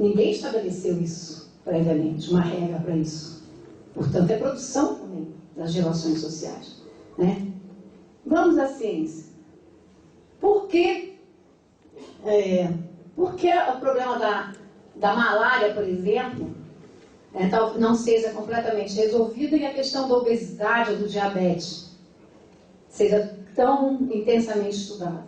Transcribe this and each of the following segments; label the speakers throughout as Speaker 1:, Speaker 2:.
Speaker 1: Ninguém estabeleceu isso previamente, uma regra para isso. Portanto, é produção também das relações sociais, né? Vamos à ciência. Por que o problema da malária, por exemplo, não seja completamente resolvido e a questão da obesidade ou do diabetes seja tão intensamente estudada?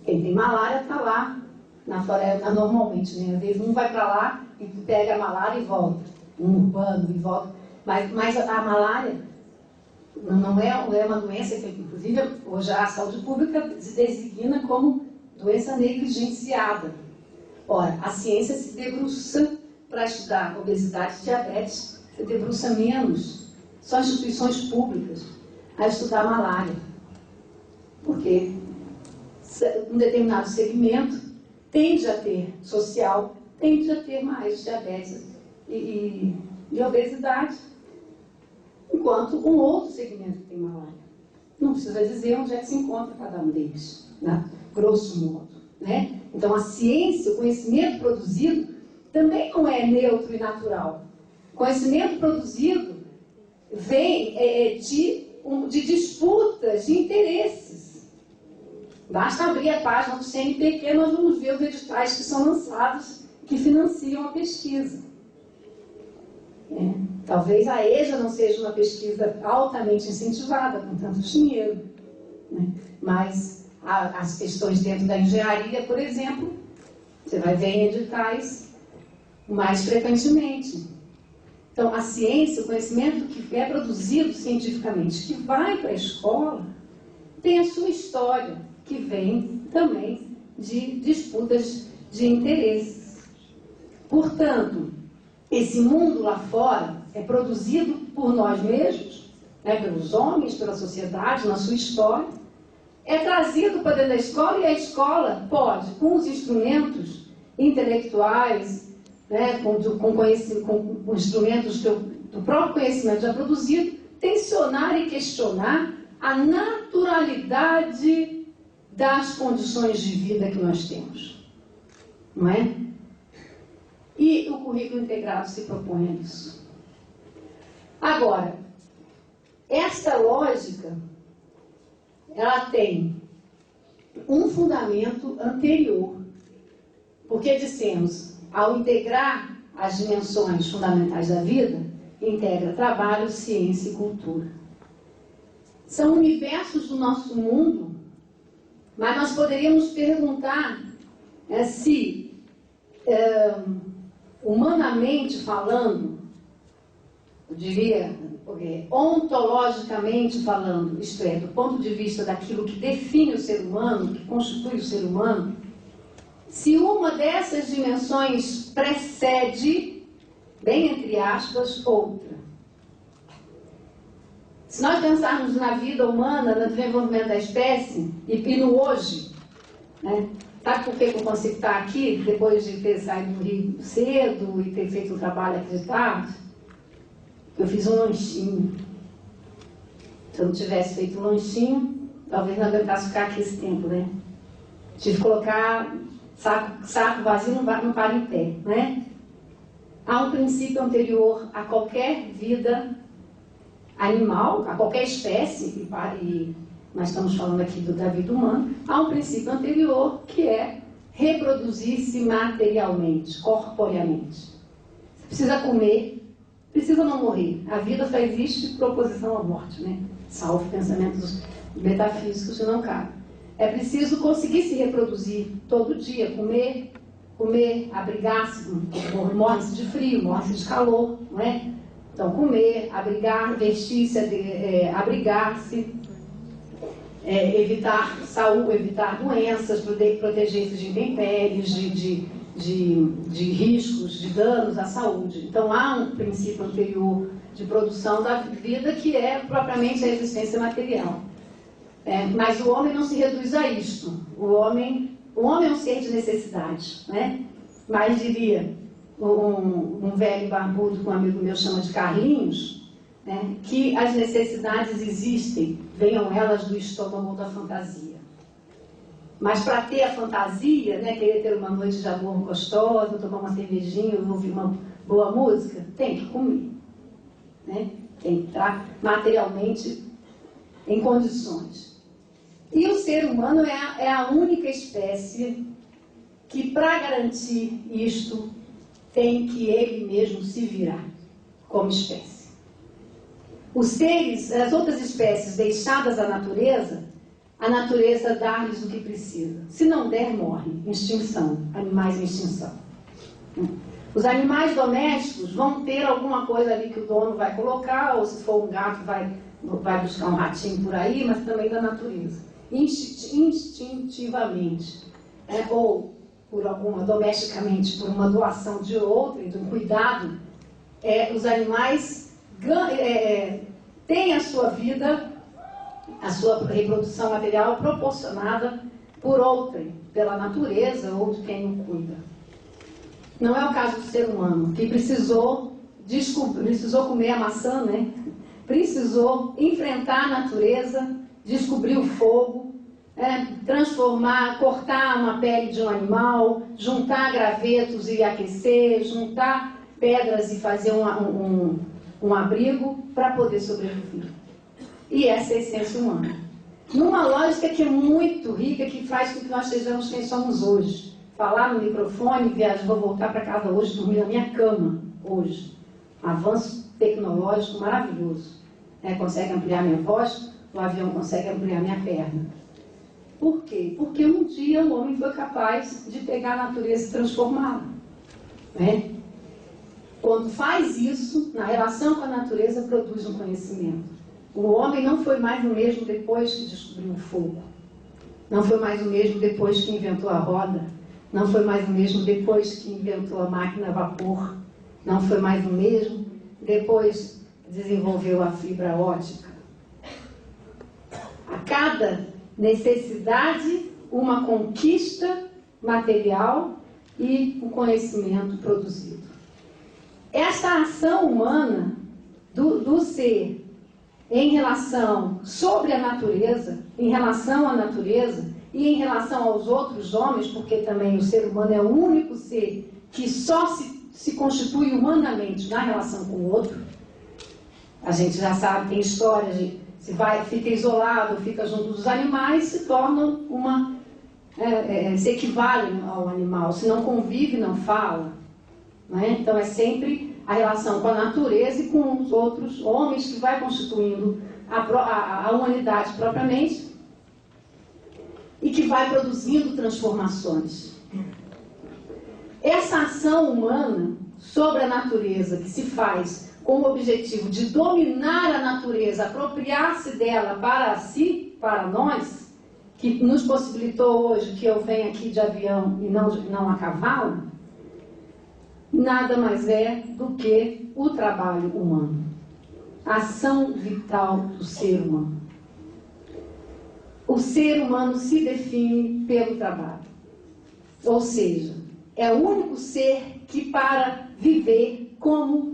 Speaker 1: Quem tem malária está lá na floresta normalmente, né? Às vezes um vai para lá e pega a malária e volta, um urbano e volta, mas a malária não é uma doença que, inclusive, hoje a saúde pública se designa como doença negligenciada. Ora, a ciência se debruça para estudar obesidade e diabetes, se debruça menos, só instituições públicas, a estudar malária. Porque um determinado segmento tende a ter social, tende a ter mais diabetes e obesidade, enquanto um outro segmento tem malária. Não precisa dizer onde é que se encontra cada um deles, né? Grosso modo, né? Então, a ciência, o conhecimento produzido, também não é neutro e natural. O conhecimento produzido vem de disputas de interesses. Basta abrir a página do CNPq, nós vamos ver os editais que são lançados, que financiam a pesquisa. Talvez a EJA não seja uma pesquisa altamente incentivada, com tanto dinheiro, né? Mas as questões dentro da engenharia, por exemplo, você vai ver em editais mais frequentemente. Então, a ciência, o conhecimento que é produzido cientificamente, que vai para a escola, tem a sua história, que vem também de disputas de interesses. Portanto, esse mundo lá fora é produzido por nós mesmos, né, pelos homens, pela sociedade, na sua história, é trazido para dentro da escola e a escola pode, com os instrumentos intelectuais, né, com instrumentos do próprio conhecimento já produzido, tensionar e questionar a naturalidade das condições de vida que nós temos. Não é? E o currículo integrado se propõe a isso. Agora, esta lógica, ela tem um fundamento anterior, porque dissemos, ao integrar as dimensões fundamentais da vida, integra trabalho, ciência e cultura. São universos do nosso mundo, mas nós poderíamos perguntar se, humanamente falando, eu diria, ontologicamente falando, isto é, do ponto de vista daquilo que define o ser humano, que constitui o ser humano, se uma dessas dimensões precede, bem entre aspas, outra. Se nós pensarmos na vida humana, no desenvolvimento da espécie, e no hoje, né? Sabe por que eu consigo estar aqui, depois de ter saído do Rio cedo e ter feito um trabalho aqui de tarde? Eu fiz um lanchinho. Se eu não tivesse feito um lanchinho, talvez não aguentasse ficar aqui esse tempo, né? Tive que colocar saco vazio, não para em pé, né? Há um princípio anterior a qualquer vida animal, a qualquer espécie, e nós estamos falando aqui da vida humana, há um princípio anterior que é reproduzir-se materialmente, corporeamente. Você precisa comer, precisa não morrer. A vida só existe por oposição à morte, né? Salvo pensamentos metafísicos que não cabem. É preciso conseguir se reproduzir todo dia, comer, abrigar-se, morre-se de frio, morre-se de calor, não é? Então, comer, abrigar, vestir-se, abrigar-se, evitar saúde, evitar doenças, proteger-se de intempéries, de riscos, de danos à saúde. Então, há um princípio anterior de produção da vida que é propriamente a existência material. Mas o homem não se reduz a isto. O homem é um ser de necessidade, né? Mas diria um velho barbudo que um amigo meu chama de Carlinhos, né, que as necessidades existem, venham elas do estômago ou da fantasia. Mas para ter a fantasia, né, querer ter uma noite de amor gostosa, tomar uma cervejinha, ouvir uma boa música, tem que comer. Né? Tem que estar materialmente em condições. E o ser humano é a única espécie que, para garantir isto, tem que ele mesmo se virar como espécie. Os seres, as outras espécies deixadas à natureza, a natureza dá-lhes o que precisa. Se não der, morre. Extinção. Animais em extinção. Os animais domésticos vão ter alguma coisa ali que o dono vai colocar, ou se for um gato vai buscar um ratinho por aí, mas também da natureza. Instintivamente. Ou domesticamente, por uma doação de outrem, de um cuidado, os animais têm a sua vida, a sua reprodução material proporcionada por outrem, pela natureza ou de quem o cuida. Não é o caso do ser humano, que precisou comer a maçã, né? Precisou enfrentar a natureza, descobrir o fogo, transformar, cortar uma pele de um animal, juntar gravetos e aquecer, juntar pedras e fazer um abrigo para poder sobreviver. E essa é a essência humana. Numa lógica que é muito rica, que faz com que nós sejamos quem somos hoje. Falar no microfone, vou voltar para casa hoje, dormir na minha cama hoje. Avanço tecnológico maravilhoso. Consegue ampliar minha voz, o avião consegue ampliar minha perna. Por quê? Porque um dia o homem foi capaz de pegar a natureza e transformá-la. Né? Quando faz isso, na relação com a natureza, produz um conhecimento. O homem não foi mais o mesmo depois que descobriu o fogo. Não foi mais o mesmo depois que inventou a roda. Não foi mais o mesmo depois que inventou a máquina a vapor. Não foi mais o mesmo depois que desenvolveu a fibra óptica. A cada necessidade, uma conquista material e um conhecimento produzido. Essa ação humana do ser em relação sobre a natureza, em relação à natureza e em relação aos outros homens, porque também o ser humano é o único ser que só se constitui humanamente na relação com o outro. A gente já sabe, tem histórias de fica isolado, fica junto dos animais, se tornam se equivalem ao animal. Se não convive, não fala. Né? Então é sempre a relação com a natureza e com os outros homens que vai constituindo a humanidade propriamente e que vai produzindo transformações. Essa ação humana sobre a natureza que se faz com o objetivo de dominar a natureza, apropriar-se dela para si, para nós, que nos possibilitou hoje que eu venha aqui de avião e não a cavalo, nada mais é do que o trabalho humano, a ação vital do ser humano. O ser humano se define pelo trabalho, ou seja, é o único ser que para viver como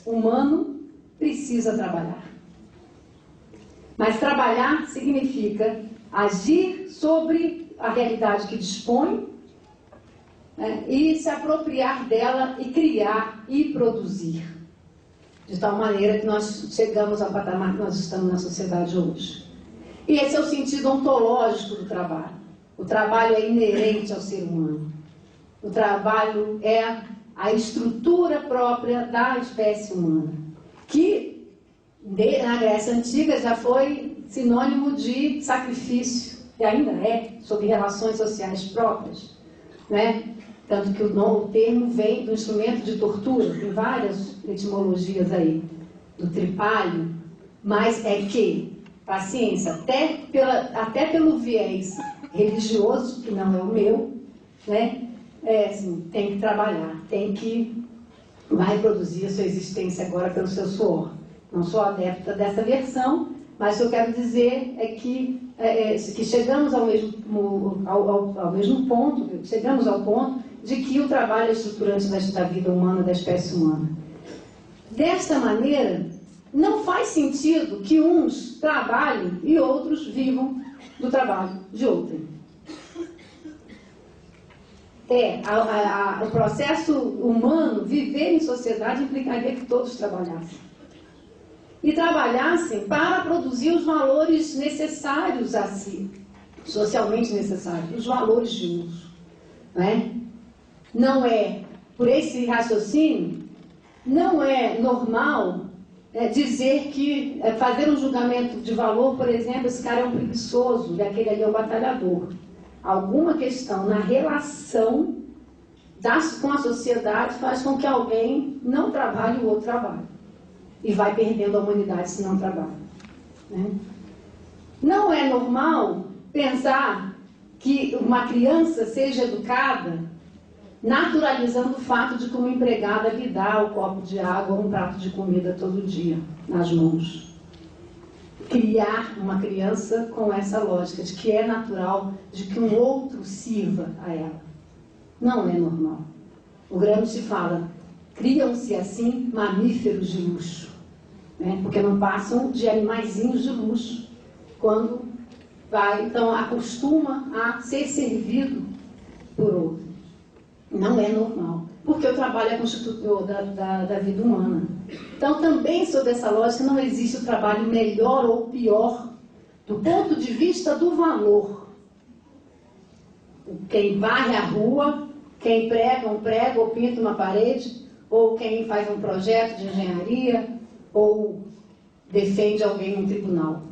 Speaker 1: humano precisa trabalhar. Mas trabalhar significa agir sobre a realidade que dispõe, e se apropriar dela e criar e produzir. De tal maneira que nós chegamos ao patamar que nós estamos na sociedade hoje. E esse é o sentido ontológico do trabalho. O trabalho é inerente ao ser humano. O trabalho é a estrutura própria da espécie humana, que na Grécia Antiga já foi sinônimo de sacrifício, e ainda é, sobre relações sociais próprias. Né? Tanto que o termo vem do instrumento de tortura, tem várias etimologias aí, do tripalho, mas é que, paciência, até pelo viés religioso, que não é o meu, né? Assim, tem que trabalhar, vai produzir a sua existência agora pelo seu suor. Não sou adepta dessa versão, mas o que eu quero dizer é que chegamos ao mesmo ponto, chegamos ao ponto de que o trabalho é estruturante da vida humana, da espécie humana. Desta maneira, não faz sentido que uns trabalhem e outros vivam do trabalho de outrem. o processo humano, viver em sociedade, implicaria que todos trabalhassem. E trabalhassem para produzir os valores necessários a si, socialmente necessários, os valores de uso. Não é, por esse raciocínio, não é normal dizer que, fazer um julgamento de valor, por exemplo, esse cara é um preguiçoso e aquele ali é um batalhador. Alguma questão na relação com a sociedade faz com que alguém não trabalhe e o outro trabalhe. E vai perdendo a humanidade se não trabalha. Não é normal pensar que uma criança seja educada naturalizando o fato de que uma empregada lhe dá um copo de água ou um prato de comida todo dia nas mãos. Criar uma criança com essa lógica de que é natural, de que um outro sirva a ela. Não é normal. O Gramsci fala, criam-se assim mamíferos de luxo, porque não passam de animaizinhos de luxo quando vai, então acostuma a ser servido por outro. Não é normal, porque o trabalho é constitutor da vida humana. Então, também sob essa lógica, não existe o trabalho melhor ou pior do ponto de vista do valor. Quem varre a rua, quem prega um prego ou pinta uma parede, ou quem faz um projeto de engenharia, ou defende alguém no tribunal.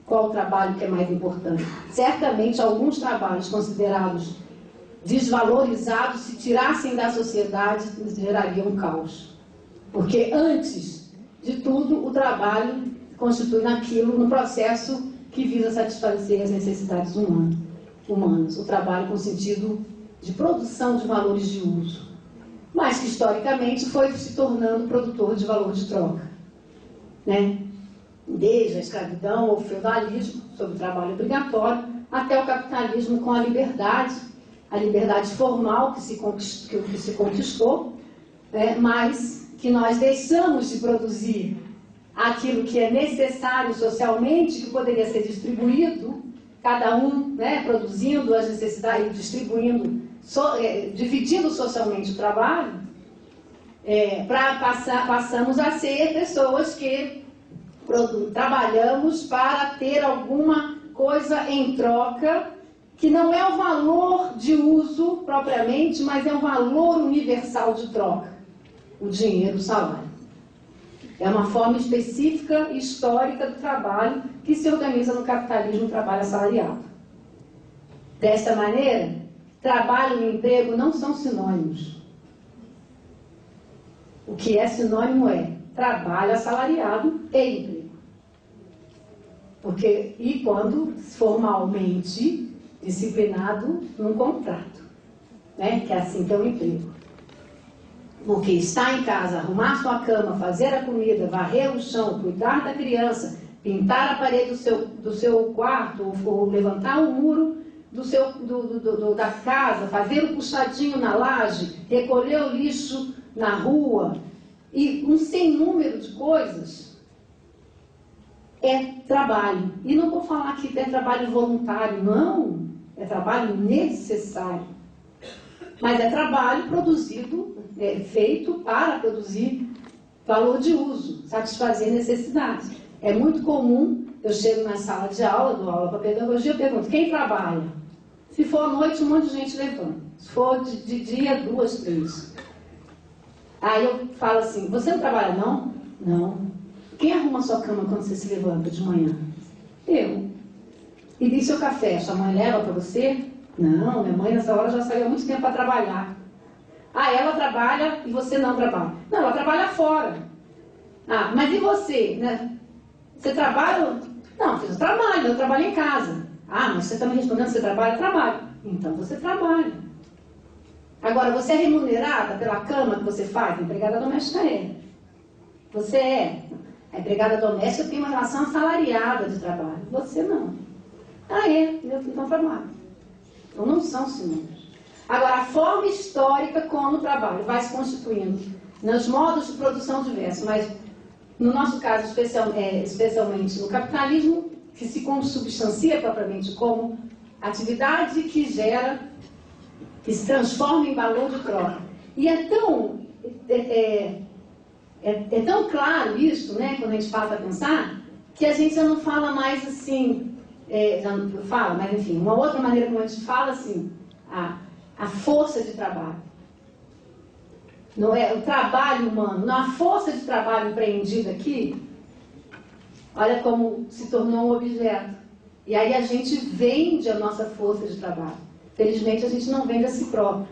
Speaker 1: Qual o trabalho que é mais importante? Certamente, alguns trabalhos considerados desvalorizados, se tirassem da sociedade, gerariam um caos. Porque, antes de tudo, o trabalho constitui naquilo, no processo que visa satisfazer as necessidades humanas. O trabalho com sentido de produção de valores de uso. Mas que, historicamente, foi se tornando produtor de valor de troca. Desde a escravidão ou feudalismo, sob o trabalho obrigatório, até o capitalismo com a liberdade formal que se conquistou, mas que nós deixamos de produzir aquilo que é necessário socialmente, que poderia ser distribuído, cada um produzindo as necessidades, distribuindo, dividindo socialmente o trabalho, passamos a ser pessoas que trabalhamos para ter alguma coisa em troca, que não é o valor de uso propriamente, mas é um valor universal de troca, o dinheiro, o salário. É uma forma específica e histórica do trabalho que se organiza no capitalismo, o trabalho assalariado. Desta maneira, trabalho e emprego não são sinônimos. O que é sinônimo é trabalho assalariado e emprego. E quando formalmente disciplinado num contrato, que é assim que é o emprego. Porque estar em casa, arrumar sua cama, fazer a comida, varrer o chão, cuidar da criança, pintar a parede do seu quarto, ou levantar o muro da casa, fazer o puxadinho na laje, recolher o lixo na rua, e um sem número de coisas, é trabalho. E não vou falar que é trabalho voluntário, não. É trabalho necessário. Mas é trabalho produzido, feito para produzir valor de uso, satisfazer necessidades. É muito comum, eu chego na sala de aula, dou aula para pedagogia, eu pergunto, quem trabalha? Se for à noite, um monte de gente levanta. Se for de dia, 2, 3. Aí eu falo assim, você não trabalha não? Não. Quem arruma a sua cama quando você se levanta de manhã? Eu. E diz seu café, sua mãe leva para você? Não, minha mãe nessa hora já saiu há muito tempo para trabalhar. Ela trabalha e você não trabalha. Não, ela trabalha fora. Mas e você? Você trabalha? Não, eu trabalho em casa. Mas você está me respondendo, você trabalha? Trabalho. Então você trabalha. Agora, você é remunerada pela cama que você faz? A empregada doméstica é. Você é. A empregada doméstica tem uma relação assalariada de trabalho. Você não. Então trabalho. Então não são sinônimos. Agora, a forma histórica como o trabalho vai se constituindo nos modos de produção diversos, mas no nosso caso, especialmente no capitalismo, que se consubstancia propriamente como atividade que gera que se transforma em valor de troca. E é tão claro isso, né, quando a gente passa a pensar, que a gente já não fala mais assim, já não fala, mas enfim, uma outra maneira como a gente fala assim, a força de trabalho. Não é o trabalho humano, não, a força de trabalho empreendida aqui, olha como se tornou um objeto. E aí a gente vende a nossa força de trabalho. Felizmente a gente não vende a si próprio,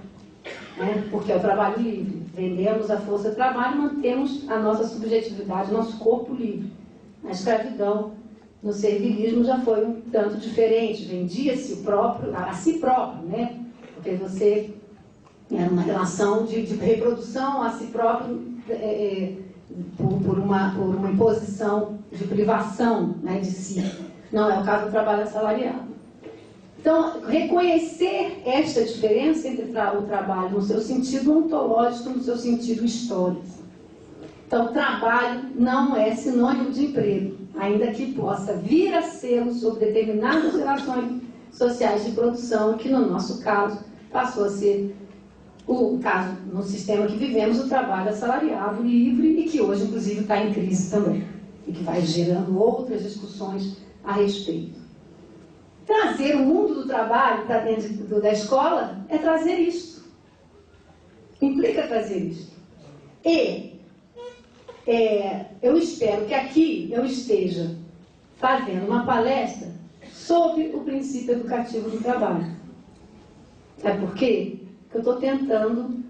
Speaker 1: né? Porque é o trabalho livre. Vendemos a força de trabalho e mantemos a nossa subjetividade, nosso corpo livre. A escravidão no servilismo já foi um tanto diferente, vendia-se a si próprio, né? Porque você era uma relação de reprodução a si próprio por uma imposição de privação, né, de si. Não é o caso do trabalho assalariado. Então, reconhecer esta diferença entre o trabalho no seu sentido ontológico e no seu sentido histórico. Então, trabalho não é sinônimo de emprego, ainda que possa vir a ser sobre determinadas relações sociais de produção, que no nosso caso passou a ser o caso, no sistema que vivemos, o trabalho assalariado, livre, e que hoje, inclusive, está em crise também, e que vai gerando outras discussões a respeito. Trazer o mundo do trabalho para dentro da escola é trazer isso. Implica trazer isso. E eu espero que aqui eu esteja fazendo uma palestra sobre o princípio educativo do trabalho. Sabe por quê? Porque eu estou tentando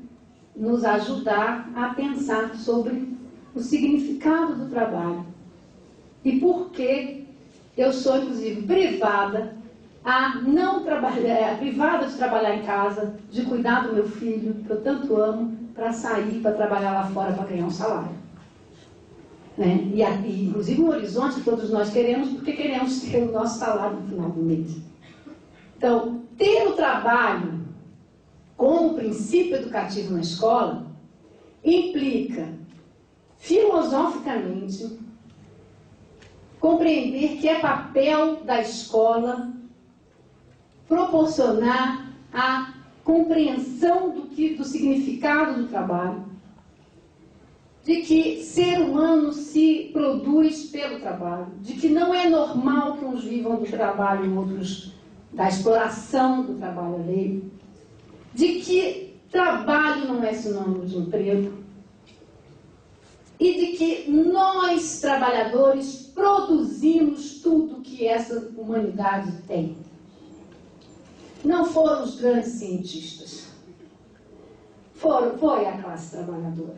Speaker 1: nos ajudar a pensar sobre o significado do trabalho. E por que eu sou, inclusive, privada privada de trabalhar em casa, de cuidar do meu filho, que eu tanto amo, para sair, para trabalhar lá fora, para ganhar um salário. Né? E, inclusive, um horizonte que todos nós queremos, porque queremos ter o nosso salário no final do mês. Então, ter o trabalho como princípio educativo na escola implica, filosoficamente, compreender que é papel da escola proporcionar a compreensão do significado do trabalho, de que ser humano se produz pelo trabalho, de que não é normal que uns vivam do trabalho e outros da exploração do trabalho alheio, de que trabalho não é sinônimo de emprego, e de que nós, trabalhadores, produzimos tudo que essa humanidade tem. Não foram os grandes cientistas, foi a classe trabalhadora.